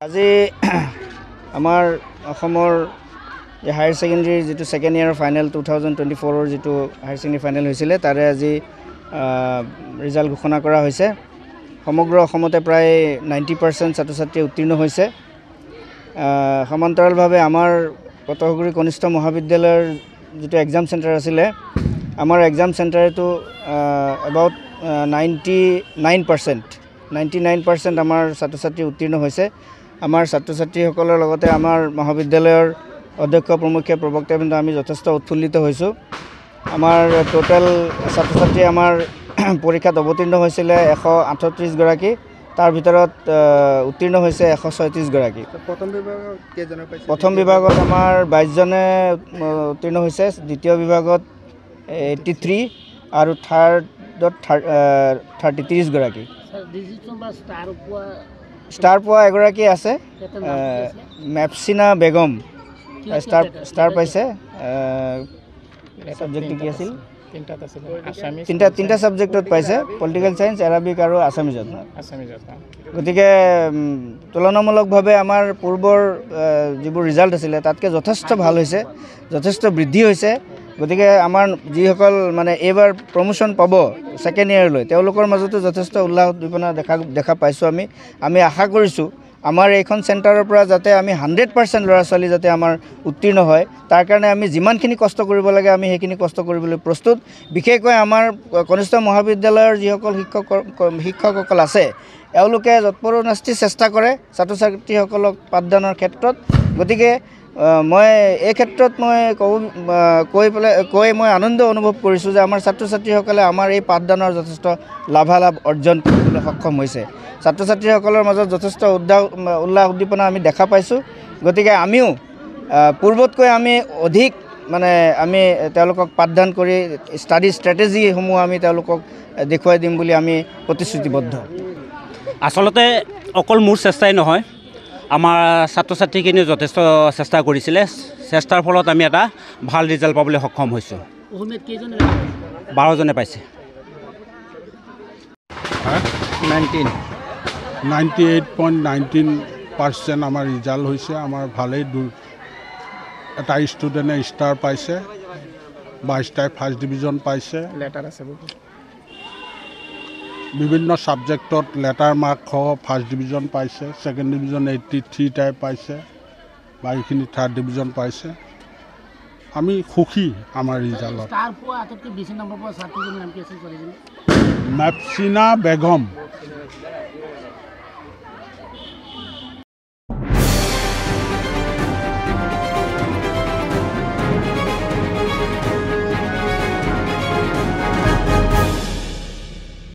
আজি আমাৰ অসমৰ হায়াৰ ছেকেণ্ডেৰী যিটো ছেকেণ্ড ইয়াৰ ফাইনেল 2024 যিটো হায়াৰ ছেকেণ্ডেৰী ফাইনেল হৈছিলে তাৰে আজি ৰিজাল্ট ঘোষণা কৰা হৈছে। সমগ্ৰ অসমতে প্ৰায় 90% ছাত্ৰ ছাত্ৰী উত্তীৰ্ণ হৈছে। সমান্তৰালভাৱে আমাৰ কটকগুৰি কনিষ্ঠ মহাবিদ্যালয়ৰ যিটো এক্সাম চেণ্টাৰ আছিলে, আমাৰ এক্সাম চেণ্টাৰেতো এবাউট 99% আমাৰ ছাত্ৰ ছাত্ৰী উত্তীৰ্ণ হৈছে। আমাৰ ছাত্ৰ ছাত্ৰীসকলৰ লগতে আমাৰ মহাবিদ্যালয়ৰ অধ্যক্ষ প্ৰমুখ্য প্ৰবক্তাবৃন্দ আমি যথেষ্ট উৎফুল্লিত হৈছোঁ। আমাৰ টোটেল ছাত্ৰ ছাত্ৰী আমাৰ পৰীক্ষাত অৱতীৰ্ণ হৈছিলে 138 গৰাকী, তাৰ ভিতৰত উত্তীৰ্ণ হৈছে 136 গৰাকী। প্ৰথম বিভাগত আমাৰ 22 জনে উত্তীৰ্ণ হৈছে, দ্বিতীয় বিভাগত 83 আৰু থাৰ্ডত 30 গৰাকী। ষ্টাৰ পোৱা এগৰাকী আছে, মেপচিনা বেগম ষ্টাৰ পাইছে। ছাবজেক্টটো কি আছিল? তিনিটা ছাবজেক্টত পাইছে, পলিটিকেল ছায়েন্স, এৰাবিক আৰু আছামিজত। গতিকে তুলনামূলকভাৱে আমাৰ পূৰ্বৰ যিবোৰ ৰিজাল্ট আছিলে তাতকৈ যথেষ্ট ভাল হৈছে, যথেষ্ট বৃদ্ধি হৈছে। গতিকে আমাৰ যিসকল মানে এইবাৰ প্ৰমোশ্যন পাব ছেকেণ্ড ইয়াৰলৈ, তেওঁলোকৰ মাজতো যথেষ্ট উল্লাস উদ্দীপনা দেখা পাইছোঁ। আমি আশা কৰিছোঁ আমাৰ এইখন চেণ্টাৰৰ পৰা যাতে আমি 100% ল'ৰা ছোৱালী যাতে আমাৰ উত্তীৰ্ণ হয়, তাৰ কাৰণে আমি যিমানখিনি কষ্ট কৰিব লাগে আমি সেইখিনি কষ্ট কৰিবলৈ প্ৰস্তুত। বিশেষকৈ আমাৰ কনিষ্ঠ মহাবিদ্যালয়ৰ যিসকল শিক্ষকসকল আছে, এওঁলোকে যৎপৰোনাস্তি চেষ্টা কৰে ছাত্ৰ ছাত্ৰীসকলক পাঠদানৰ ক্ষেত্ৰত। গতিকে মই এই ক্ষেত্ৰত কৈ মই আনন্দ অনুভৱ কৰিছোঁ যে আমাৰ ছাত্ৰ ছাত্ৰীসকলে আমাৰ এই পাঠদানৰ যথেষ্ট লাভালাভ অৰ্জন কৰিবলৈ সক্ষম হৈছে। ছাত্ৰ ছাত্ৰীসকলৰ মাজত যথেষ্ট উল্লাস উদ্দীপনা আমি দেখা পাইছোঁ। গতিকে আমিও পূৰ্বতকৈ আমি অধিক আমি তেওঁলোকক পাঠদান কৰি ষ্টাডি ষ্ট্ৰেটেজিসমূহ আমি তেওঁলোকক দেখুৱাই দিম বুলি আমি প্ৰতিশ্ৰুতিবদ্ধ। আচলতে অকল মোৰ চেষ্টাই নহয়, আমাৰ ছাত্ৰ ছাত্ৰীখিনিয়ে যথেষ্ট চেষ্টা কৰিছিলে। চেষ্টাৰ ফলত আমি এটা ভাল ৰিজাল্ট পাবলৈ সক্ষম হৈছোঁ। 12 জনে পাইছে। 98.19% আমাৰ ৰিজাল্ট হৈছে। আমাৰ ভালেই এটা ষ্টুডেণ্টে ষ্টাৰ পাইছে, 22টাই ফাৰ্ষ্ট ডিভিজন পাইছে। লেটাৰ আছে বিভিন্ন ছাবজেক্টত লেটাৰ মাৰ্ক সহ ফাৰ্ষ্ট ডিভিজন পাইছে, ছেকেণ্ড ডিভিজন 83টাই পাইছে, বাকীখিনি থাৰ্ড ডিভিজন পাইছে। আমি সুখী আমাৰ ৰিজাল্টত। মেপচিনা বেগম